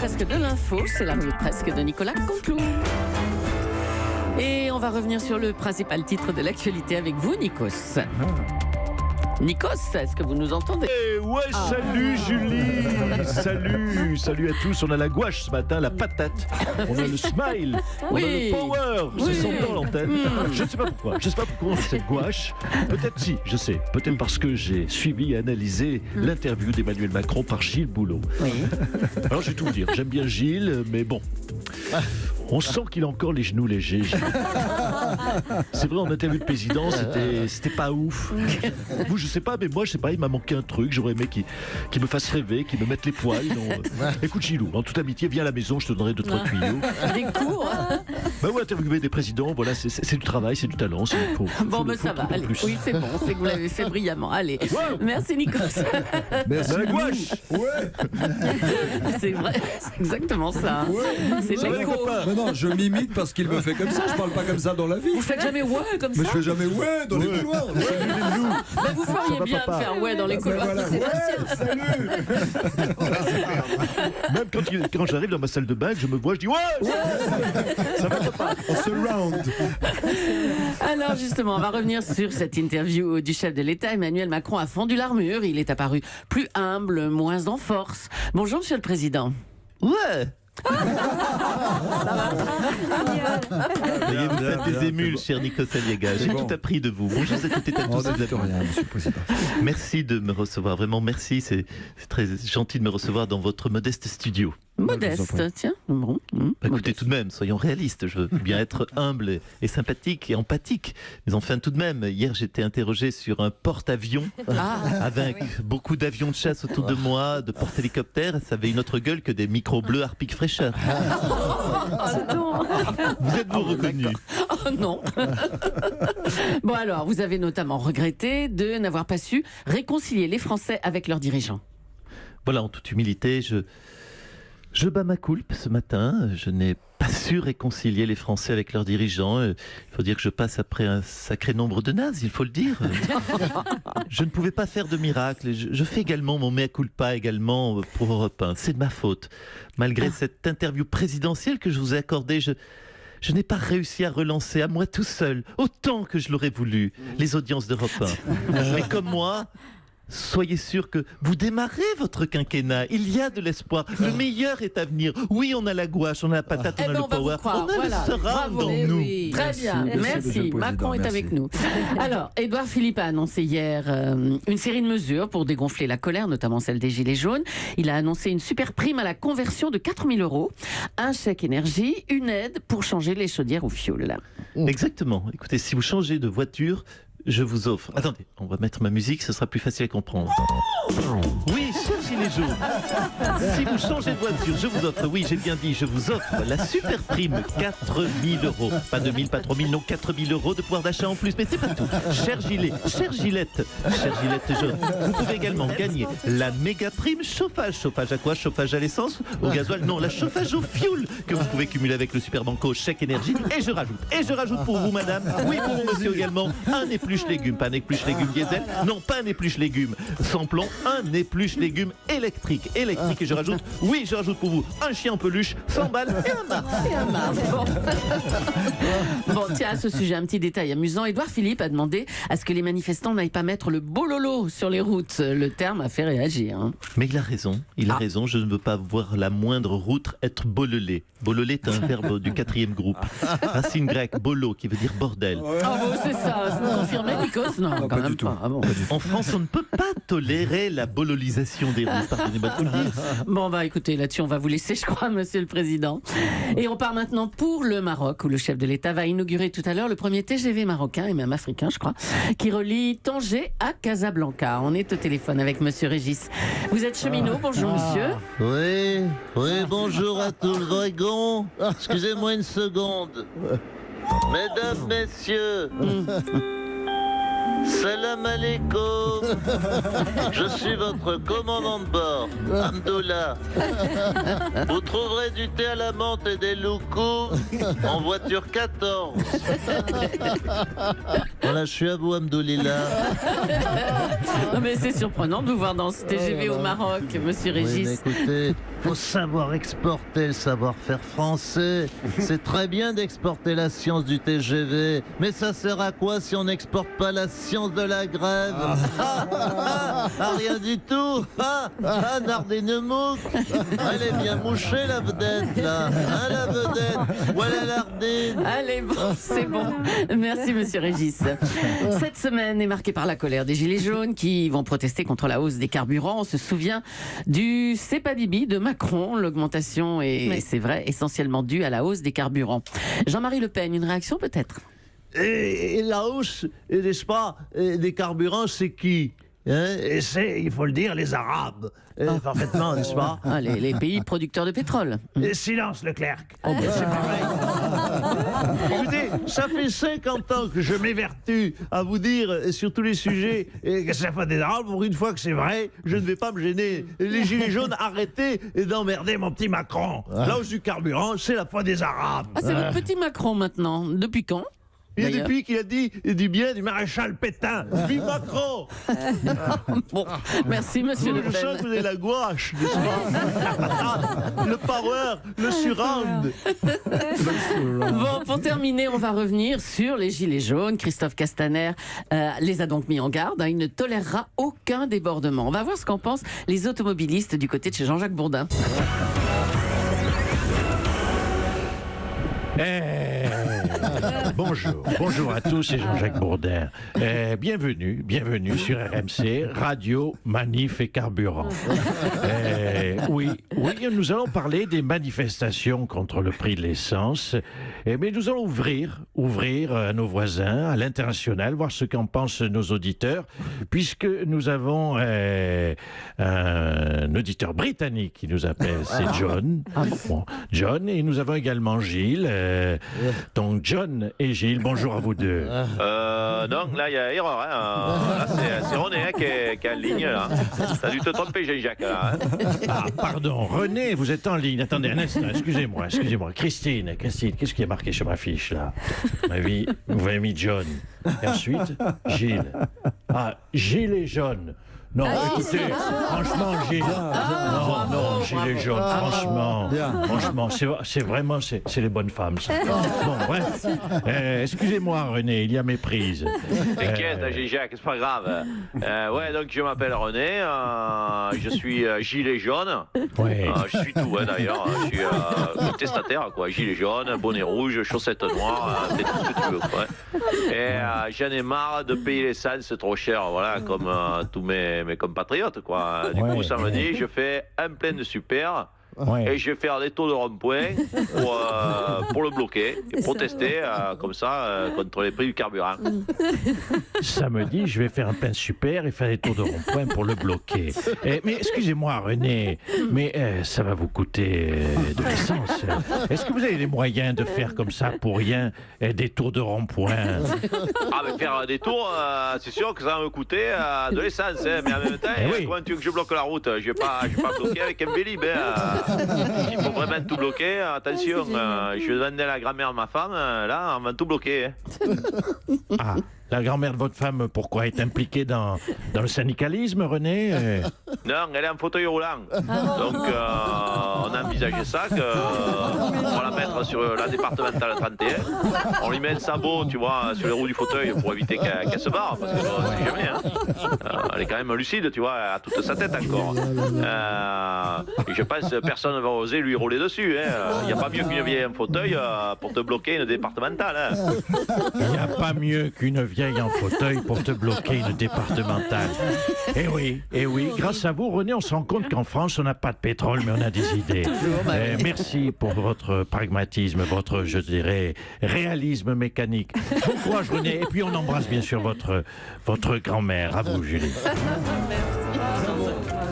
presque de l'info, c'est la revue presque de Nicolas Canteloup. Et on va revenir sur le principal titre de l'actualité avec vous, Nikos. Nikos, est-ce que vous nous entendez? Ouais, salut Julie. Salut à tous. On a la gouache ce matin, la patate. On a le smile. On a le power. Oui. C'est son dans l'antenne. Je ne sais pas pourquoi on fait cette gouache. Peut-être si, je sais. Peut-être parce que j'ai suivi et analysé l'interview d'Emmanuel Macron par Gilles Boulot. Oui. Alors je vais tout vous dire. J'aime bien Gilles, mais bon. On sent qu'il a encore les genoux légers. Gilles. C'est vrai, en interview de président, c'était pas ouf. Vous, je sais pas, mais moi, je sais pas, il m'a manqué un truc. J'aurais aimé qu'il me fasse rêver, qu'il me mette les poils. Écoute, Gilou, en toute amitié, viens à la maison, je te donnerai 2-3 tuyaux. Des cours. Bah ouais, interviewer des présidents, voilà, c'est du travail, c'est du talent. Bon, mais ça va. Allez. Oui, c'est bon, c'est que vous l'avez fait brillamment. Allez. Ouais. Merci, Nikos. Merci, la gouache. Ouais. C'est vrai, c'est exactement ça. Ouais. C'est l'écho. Non, je m'imite parce qu'il me fait comme ça. Je parle pas comme ça dans la vie. Vous faites jamais ouais comme ça? Mais je fais jamais ouais dans les couloirs. Mais vous feriez bien de faire ouais dans les couloirs. Voilà. Ouais, salut. Même quand j'arrive dans ma salle de bain, je me vois, je dis ouais. Ça va pas. On se round. Alors justement, on va revenir sur cette interview du chef de l'État. Emmanuel Macron a fendu l'armure. Il est apparu plus humble, moins en force. Bonjour, Monsieur le Président. Ouais. Vous faites des émules, cher Nikos Aliaga. J'ai tout appris de vous. Bonjour à toutes et à tous. Monsieur le Président. Merci de me recevoir. Vraiment, merci. C'est très gentil de me recevoir dans votre modeste studio. Modeste, tiens. Bon, Écoutez, modeste. tout de même, soyons réalistes. Je veux bien être humble et sympathique et empathique. Mais enfin, tout de même, hier, j'étais interrogé sur un porte-avions avec beaucoup d'avions de chasse autour de moi, de porte-hélicoptères. Ça avait une autre gueule que des micros bleus Harpic fraîcheur. Vous êtes-vous reconnu? Oh non. Bon alors, vous avez notamment regretté de n'avoir pas su réconcilier les Français avec leurs dirigeants. Voilà, en toute humilité, je bats ma coulpe ce matin. Je n'ai pas su réconcilier les Français avec leurs dirigeants. Il faut dire que je passe après un sacré nombre de nazes, il faut le dire. Je ne pouvais pas faire de miracle. Je fais également mon mea culpa également pour Europe 1. C'est de ma faute. Malgré cette interview présidentielle que je vous ai accordée, je n'ai pas réussi à relancer à moi tout seul, autant que je l'aurais voulu, les audiences d'Europe 1. Mais comme moi, soyez sûr que vous démarrez votre quinquennat. Il y a de l'espoir. Le meilleur est à venir. Oui, on a la gouache, on a la patate, on a le power. On a le surround dans nous. Oui. Très bien, merci. Macron est avec nous. Alors, Édouard Philippe a annoncé hier une série de mesures pour dégonfler la colère, notamment celle des Gilets jaunes. Il a annoncé une super prime à la conversion de 4 000 €, un chèque énergie, une aide pour changer les chaudières au fioul. Exactement. Écoutez, si vous changez de voiture, je vous offre... Attendez, on va mettre ma musique, ce sera plus facile à comprendre. Oui, chers Gilets jaunes, si vous changez de voiture, je vous offre, oui, j'ai bien dit, je vous offre la super prime, 4 000 €. Pas 2 000, pas 3 000, non, 4 000 € de pouvoir d'achat en plus. Mais c'est pas tout. Cher Gilet, chère Gilette jaune, vous pouvez également gagner la méga prime chauffage. Chauffage à quoi? Chauffage à l'essence? Au gasoil? Non, la chauffage au fioul que vous pouvez cumuler avec le super banco chèque énergie. Et je rajoute pour vous, madame, oui, pour vous, monsieur également, un épluche légumes, pas un épluche légumes diesel, non, pas un épluche légumes sans plomb, un épluche légumes électrique. Et je rajoute pour vous un chien en peluche, 100 balles et un mars. Bon, tiens, à ce sujet, un petit détail amusant. Édouard Philippe a demandé à ce que les manifestants n'aillent pas mettre le bololo sur les routes. Le terme a fait réagir. Hein. Mais il a raison, je ne veux pas voir la moindre route être bololée. Bololée est un verbe du 4e groupe. Racine grecque, bolo, qui veut dire bordel. Bon, c'est ça, vous confirmez, Nikos? Non, quand même pas. Ah bon. En France, on ne peut pas tolérer la bololisation des routes, pardonnez-moi de vous le dire. Bon, bah écoutez, là-dessus, on va vous laisser, je crois, Monsieur le Président. Et on part maintenant pour le Maroc, où le chef de l'État va inaugurer tout à l'heure le premier TGV marocain, et même africain, je crois, qui relie Tanger à Casablanca. On est au téléphone avec Monsieur Régis. Vous êtes cheminot, bonjour monsieur. Oui, bonjour à tout le dragon. Excusez-moi une seconde. Mesdames, messieurs, Salam alaikum. Je suis votre commandant de bord, Amdoula. Vous trouverez du thé à la menthe et des loucous en voiture 14. Voilà, je suis à vous, Amdoulila. Non mais c'est surprenant de vous voir dans ce TGV au Maroc, monsieur Oui, Régis. mais écoutez, faut savoir exporter le savoir-faire français. C'est très bien d'exporter la science du TGV, mais ça sert à quoi si on n'exporte pas la science de la grève? Rien du tout. Nardinemouk. Elle est bien mouchée, la vedette, là. La vedette. Voilà l'ardine. Allez, bon, c'est bon. Merci, monsieur Régis. Cette semaine est marquée par la colère des Gilets jaunes qui vont protester contre la hausse des carburants. On se souvient du C'est pas Bibi de Macron. L'augmentation est, c'est vrai, essentiellement due à la hausse des carburants. Jean-Marie Le Pen, une réaction peut-être? Et la hausse, n'est-ce pas, des carburants, c'est qui? Et c'est, il faut le dire, les Arabes. Parfaitement, n'est-ce pas? Les pays producteurs de pétrole. Et silence, Leclerc. C'est pareil. Écoutez, ça fait 50 ans que je m'évertue à vous dire sur tous les sujets que c'est la faute des Arabes. Pour une fois que c'est vrai, je ne vais pas me gêner. Les Gilets jaunes, arrêtez d'emmerder mon petit Macron. La hausse du carburant, c'est la faute des Arabes. Ah, c'est votre petit Macron maintenant. Depuis quand? Et depuis qu'il a dit du bien du maréchal Pétain. Vive Macron. Bon, merci monsieur Le Je sens Pen. que vous avez la gouache, n'est-ce pas? Le power, le surround. Bon, pour terminer, on va revenir sur les Gilets jaunes. Christophe Castaner les a donc mis en garde. Il ne tolérera aucun débordement. On va voir ce qu'en pensent les automobilistes du côté de chez Jean-Jacques Bourdin. Bonjour à tous, c'est Jean-Jacques Bourdin. Bienvenue sur RMC, Radio, Manif et Carburant. Oui, nous allons parler des manifestations contre le prix de l'essence, mais nous allons ouvrir à nos voisins, à l'international, voir ce qu'en pensent nos auditeurs, puisque nous avons un auditeur britannique qui nous appelle, c'est John. Bon, John, et nous avons également Gilles. Donc John et Gilles, bonjour à vous deux. Donc là, il y a erreur. Là, c'est René qui est en ligne. Là. T'as dû te tromper, Jean-Jacques. Là, Ah, pardon, René, vous êtes en ligne. Attendez un instant, excusez-moi. Christine, qu'est-ce qui est marqué sur ma fiche, là? Vous avez mis John. Et ensuite, Gilles. Ah, Gilles et John. Non, écoutez, franchement, Gilles. Non, Gilles et John, franchement, c'est vraiment, c'est les bonnes femmes, ça. Bon, bref. Excusez-moi, René, il y a méprise. t'inquiète, Jean-Jacques, c'est pas grave. Ouais, donc je m'appelle René. Je suis gilet jaune. Ouais. Je suis tout, d'ailleurs. Je suis contestataire, quoi. Gilet jaune, bonnet rouge, chaussettes noires, c'est tout ce que tu veux, quoi. Et j'en ai marre de payer l'essence trop cher, voilà, comme tous mes compatriotes, quoi. Du coup, samedi, je fais un plein de super. Et je vais faire des tours de rond-point pour le bloquer et protester comme ça contre les prix du carburant. Samedi, je vais faire un pain super et faire des tours de rond-point pour le bloquer. Mais excusez-moi, René, mais ça va vous coûter de l'essence. Est-ce que vous avez les moyens de faire comme ça pour rien des tours de rond-point? Ah, mais faire des tours, c'est sûr que ça va me coûter de l'essence. Hein, mais en même temps, comment tu veux que je bloque la route? Je vais pas bloquer avec un Vélib. Il faut vraiment tout bloquer. Attention, je vais demander à la grand-mère de ma femme, là, on va tout bloquer. Ah, la grand-mère de votre femme, pourquoi est impliquée dans le syndicalisme, René? Non, elle est en fauteuil roulant. Donc, on a envisagé ça, qu'on va la mettre sur la départementale 31. On lui met un sabot, tu vois, sur les roues du fauteuil pour éviter qu'elle se barre, parce que on sait jamais. Hein. Elle est quand même lucide, tu vois, elle a toute sa tête encore. Et je pense que personne ne va oser lui rouler dessus. Il n'y a pas mieux qu'une vieille en fauteuil pour te bloquer une départementale. Hein. Il n'y a pas mieux qu'une vieille en fauteuil pour te bloquer une départementale. Eh oui, grâce à vous, René, on se rend compte qu'en France, on n'a pas de pétrole, mais on a des idées. Merci pour votre pragmatisme, votre, je dirais, réalisme mécanique. Bon courage, René. Et puis, on embrasse bien sûr votre grand-mère. À vous, Julie. Merci.